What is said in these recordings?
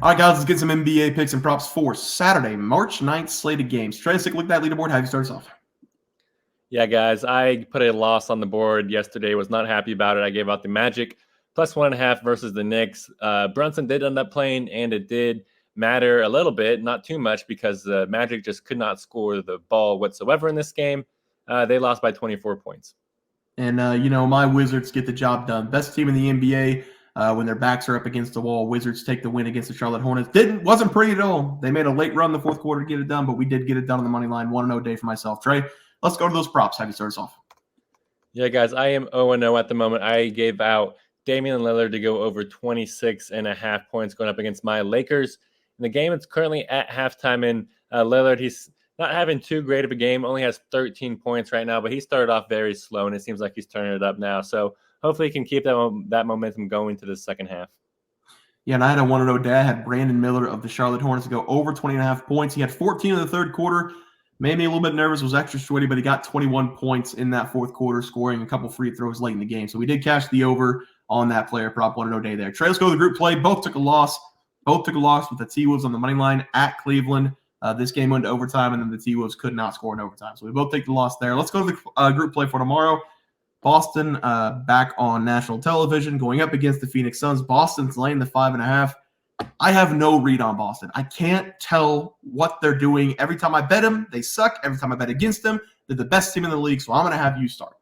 All right, guys, let's get some NBA picks and props for Saturday, March 9th slated games. Trey, take a look at that leaderboard. How do you start us off? Yeah, guys, I put a loss on the board yesterday. Was not happy about it. I gave out the Magic plus 1.5 versus the Knicks. Brunson did end up playing, and it did matter a little bit, not too much, because the Magic just could not score the ball whatsoever in this game. They lost by 24 points. And, my Wizards get the job done. Best team in the NBA when their backs are up against the wall. Wizards take the win against the Charlotte Hornets. Wasn't pretty at all. They made a late run in the fourth quarter to get it done, but we did get it done on the money line. 1-0 day for myself. Trey, let's go to those props. How do you start us off? Yeah, guys, I am 0-0 at the moment. I gave out Damian Lillard to go over 26.5 points going up against my Lakers. In the game, it's currently at halftime, and Lillard, he's not having too great of a game, only has 13 points right now, but he started off very slow, and it seems like he's turning it up now. So hopefully he can keep that momentum going to the second half. Yeah, and I had a 1-0 day. I had Brandon Miller of the Charlotte Hornets to go over 20.5 points. He had 14 in the third quarter. Made me a little bit nervous, was extra sweaty, but he got 21 points in that fourth quarter, scoring a couple free throws late in the game. So we did cash the over on that player prop. 1-0 day there. Trey, let's go to the group play. Both took a loss with the T-Wolves on the money line at Cleveland. This game went to overtime, and then the T-Wolves could not score in overtime. So we both take the loss there. Let's go to the group play for tomorrow. Boston back on national television going up against the Phoenix Suns. Boston's laying the 5.5. I have no read on Boston. I can't tell what they're doing. Every time I bet them, they suck. Every time I bet against them, they're the best team in the league. So I'm going to have you start.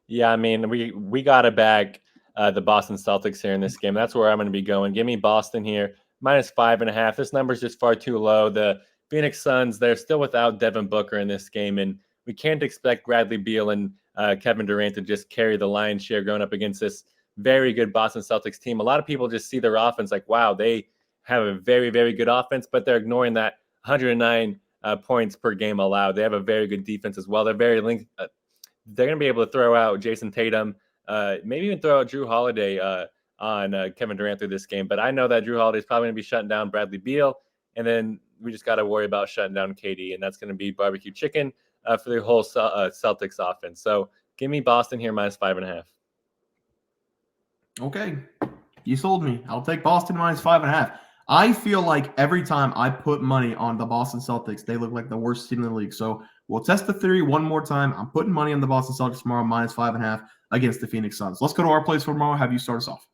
Yeah, I mean, we got to bag the Boston Celtics here in this game. That's where I'm going to be going. Give me Boston here. Minus 5.5. This number is just far too low. The Phoenix Suns, they're still without Devin Booker in this game, and we can't expect Bradley Beal and Kevin Durant to just carry the lion's share going up against this very good Boston Celtics team. A lot of people just see their offense like, wow, they have a very, very good offense, but they're ignoring that 109 points per game allowed. They have a very good defense as well. They're very linked. They're going to be able to throw out Jayson Tatum, maybe even throw out Drew Holiday on Kevin Durant through this game. But I know that Drew Holiday is probably going to be shutting down Bradley Beal, and then we just got to worry about shutting down KD, and that's going to be barbecue chicken for the whole Celtics offense. So give me Boston here minus 5.5. Okay, you sold me. I'll take Boston minus 5.5. I feel like every time I put money on the Boston Celtics, they look like the worst team in the league. So we'll test the theory one more time. I'm putting money on the Boston Celtics tomorrow minus 5.5 against the Phoenix Suns. Let's go to our plays for tomorrow. Have you start us off?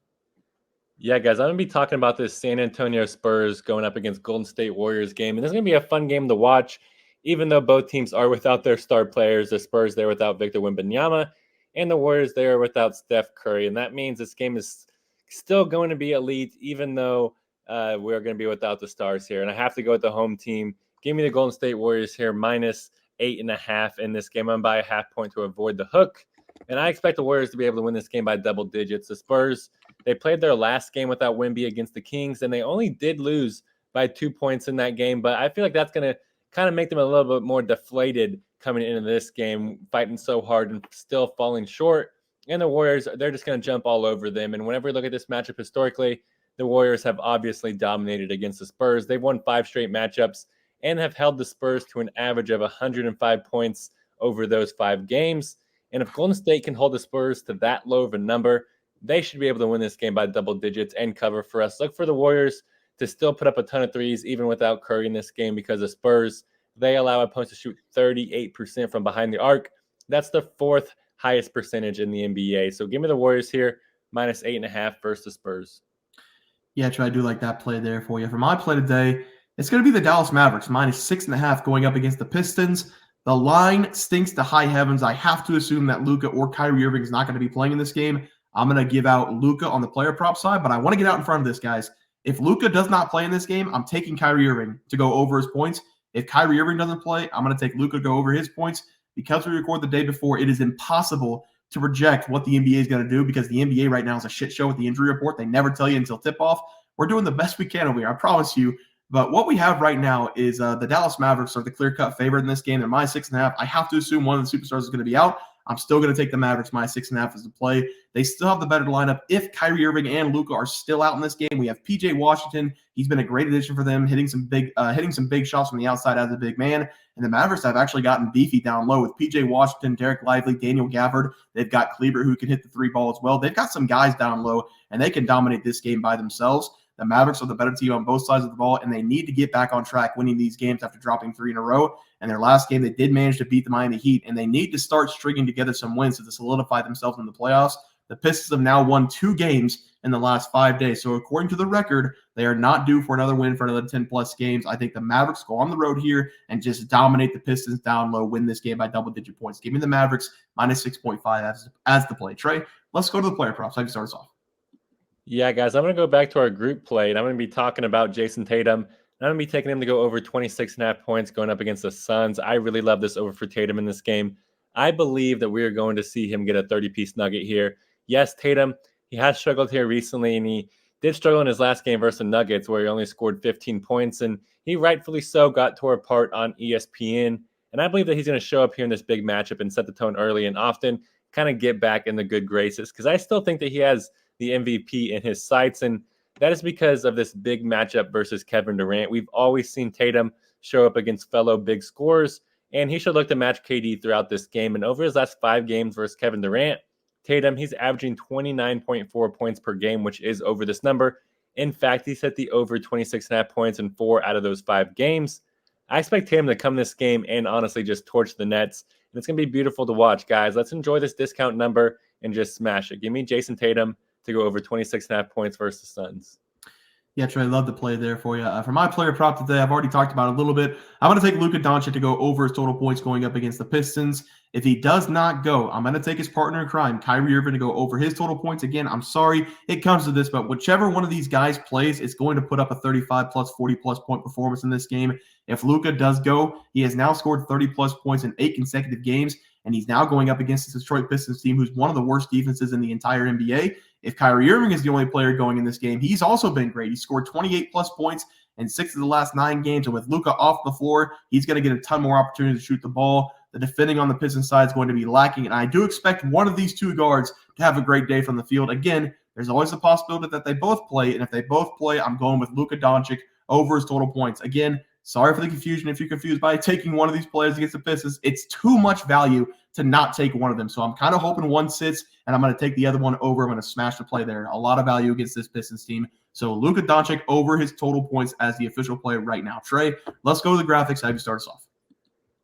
Yeah, guys, I'm going to be talking about this San Antonio Spurs going up against Golden State Warriors game. And this is going to be a fun game to watch, even though both teams are without their star players. The Spurs, they're without Victor Wembanyama, and the Warriors, they're without Steph Curry. And that means this game is still going to be elite, even though we're going to be without the stars here. And I have to go with the home team. Give me the Golden State Warriors here, minus 8.5 in this game. I'm going to buy a half point to avoid the hook. And I expect the Warriors to be able to win this game by double digits. The Spurs, they played their last game without Wemby against the Kings, and they only did lose by 2 points in that game. But I feel like that's going to kind of make them a little bit more deflated coming into this game, fighting so hard and still falling short. And the Warriors, they're just going to jump all over them. And whenever we look at this matchup historically, the Warriors have obviously dominated against the Spurs. They've won 5 straight matchups and have held the Spurs to an average of 105 points over those 5 games. And if Golden State can hold the Spurs to that low of a number, they should be able to win this game by double digits and cover for us. Look for the Warriors to still put up a ton of threes, even without Curry in this game, because the Spurs, they allow opponents to shoot 38% from behind the arc. That's the 4th highest percentage in the NBA. So give me the Warriors here, minus 8.5 versus the Spurs. Yeah, Trey, I do like that play there for you. For my play today, it's going to be the Dallas Mavericks, minus 6.5 going up against the Pistons. The line stinks to high heavens. I have to assume that Luka or Kyrie Irving is not going to be playing in this game. I'm going to give out Luka on the player prop side, but I want to get out in front of this, guys. If Luka does not play in this game, I'm taking Kyrie Irving to go over his points. If Kyrie Irving doesn't play, I'm going to take Luka to go over his points. Because we record the day before, it is impossible to project what the NBA is going to do because the NBA right now is a shit show with the injury report. They never tell you until tip-off. We're doing the best we can over here, I promise you. But what we have right now is the Dallas Mavericks are the clear-cut favorite in this game. They're minus 6.5. I have to assume one of the superstars is going to be out. I'm still going to take the Mavericks minus 6.5 as the play. They still have the better lineup. If Kyrie Irving and Luka are still out in this game, we have PJ Washington. He's been a great addition for them, hitting some big shots from the outside as a big man. And the Mavericks have actually gotten beefy down low with PJ Washington, Derek Lively, Daniel Gafford. They've got Kleber who can hit the 3 ball as well. They've got some guys down low, and they can dominate this game by themselves. The Mavericks are the better team on both sides of the ball, and they need to get back on track winning these games after dropping 3 in a row. And their last game, they did manage to beat the Miami Heat, and they need to start stringing together some wins to solidify themselves in the playoffs. The Pistons have now won 2 games in the last 5 days. So according to the record, they are not due for another win for another 10-plus games. I think the Mavericks go on the road here and just dominate the Pistons down low, win this game by double-digit points. Give me the Mavericks minus 6.5 as the play. Trey, let's go to the player props. How do you start us off? Yeah, guys, I'm going to go back to our group play, and I'm going to be talking about Jayson Tatum. And I'm going to be taking him to go over 26.5 points going up against the Suns. I really love this over for Tatum in this game. I believe that we are going to see him get a 30-piece nugget here. Yes, Tatum, he has struggled here recently, and he did struggle in his last game versus the Nuggets where he only scored 15 points, and he rightfully so got tore apart on ESPN. And I believe that he's going to show up here in this big matchup and set the tone early and often kind of get back in the good graces because I still think that he has the MVP in his sights, and that is because of this big matchup versus Kevin Durant. We've always seen Tatum show up against fellow big scorers, and he should look to match KD throughout this game. And over his last 5 games versus Kevin Durant, Tatum, he's averaging 29.4 points per game, which is over this number. In fact, he's hit the over 26.5 points in 4 out of those 5 games. I expect Tatum to come this game and honestly just torch the Nets. And it's going to be beautiful to watch, guys. Let's enjoy this discount number and just smash it. Give me Jayson Tatum to go over 26.5 points versus the Suns. Yeah, Trey, I love the play there for you. For my player prop today, I've already talked about it a little bit. I'm going to take Luka Doncic to go over his total points going up against the Pistons. If he does not go, I'm going to take his partner in crime, Kyrie Irving, to go over his total points. Again, I'm sorry it comes to this, but whichever one of these guys plays is going to put up a 35-plus, 40-plus point performance in this game. If Luka does go, he has now scored 30-plus points in 8 consecutive games, and he's now going up against the Detroit Pistons team, who's one of the worst defenses in the entire NBA. If Kyrie Irving is the only player going in this game, he's also been great. He scored 28-plus points in 6 of the last 9 games, and with Luka off the floor, he's going to get a ton more opportunity to shoot the ball. The defending on the Pistons side is going to be lacking, and I do expect one of these 2 guards to have a great day from the field. Again, there's always a possibility that they both play, and if they both play, I'm going with Luka Doncic over his total points. Again, sorry for the confusion if you're confused by taking one of these players against the Pistons. It's too much value to not take one of them. So I'm kind of hoping one sits, and I'm going to take the other one over. I'm going to smash the play there. A lot of value against this Pistons team. So Luka Doncic over his total points as the official play right now. Trey, let's go to the graphics. Have you start us off?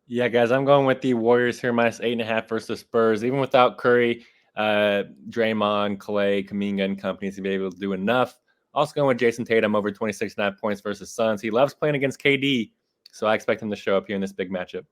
Yeah, guys, I'm going with the Warriors here, minus 8.5 versus the Spurs. Even without Curry, Draymond, Clay, Kuminga, and company to be able to do enough. Also going with Jayson Tatum over 26.5 points versus Suns. He loves playing against KD, so I expect him to show up here in this big matchup.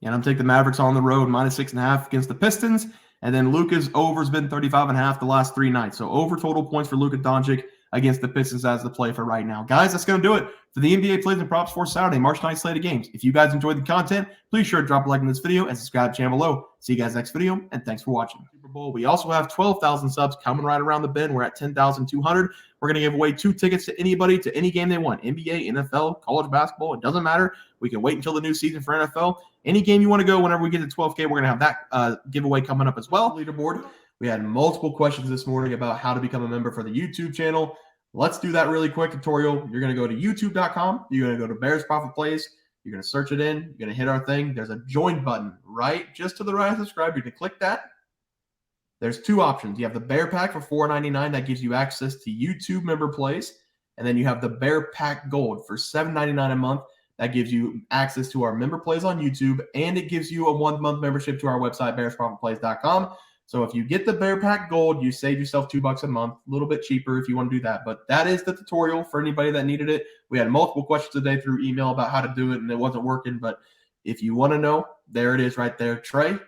And I'm taking the Mavericks on the road, minus 6.5 against the Pistons. And then Luka's over has been 35.5 the last 3 nights. So over total points for Luka Doncic against the Pistons as the play for right now. Guys, that's going to do it for the NBA plays and props for Saturday, March 9th slate of games. If you guys enjoyed the content, please sure to drop a like in this video and subscribe to the channel below. See you guys next video, and thanks for watching. Super Bowl. We also have 12,000 subs coming right around the bend. We're at 10,200. We're going to give away 2 tickets to anybody to any game they want. NBA, NFL, college basketball. It doesn't matter. We can wait until the new season for NFL. Any game you want to go, whenever we get to 12K, we're going to have that giveaway coming up as well. Leaderboard. We had multiple questions this morning about how to become a member for the YouTube channel. Let's do that really quick tutorial. You're going to go to youtube.com. You're going to go to Bears Profit Plays. You're going to search it in. You're going to hit our thing. There's a join button right just to the right of subscribe. You can click that. There's 2 options. You have the Bear Pack for $4.99. That gives you access to YouTube member plays. And then you have the Bear Pack Gold for $7.99 a month. That gives you access to our member plays on YouTube, and it gives you a 1-month membership to our website, bearsprofitplays.com. So if you get the Bear Pack Gold, you save yourself $2 a month, a little bit cheaper if you want to do that. But that is the tutorial for anybody that needed it. We had multiple questions today through email about how to do it, and it wasn't working. But if you want to know, there it is right there. Trey,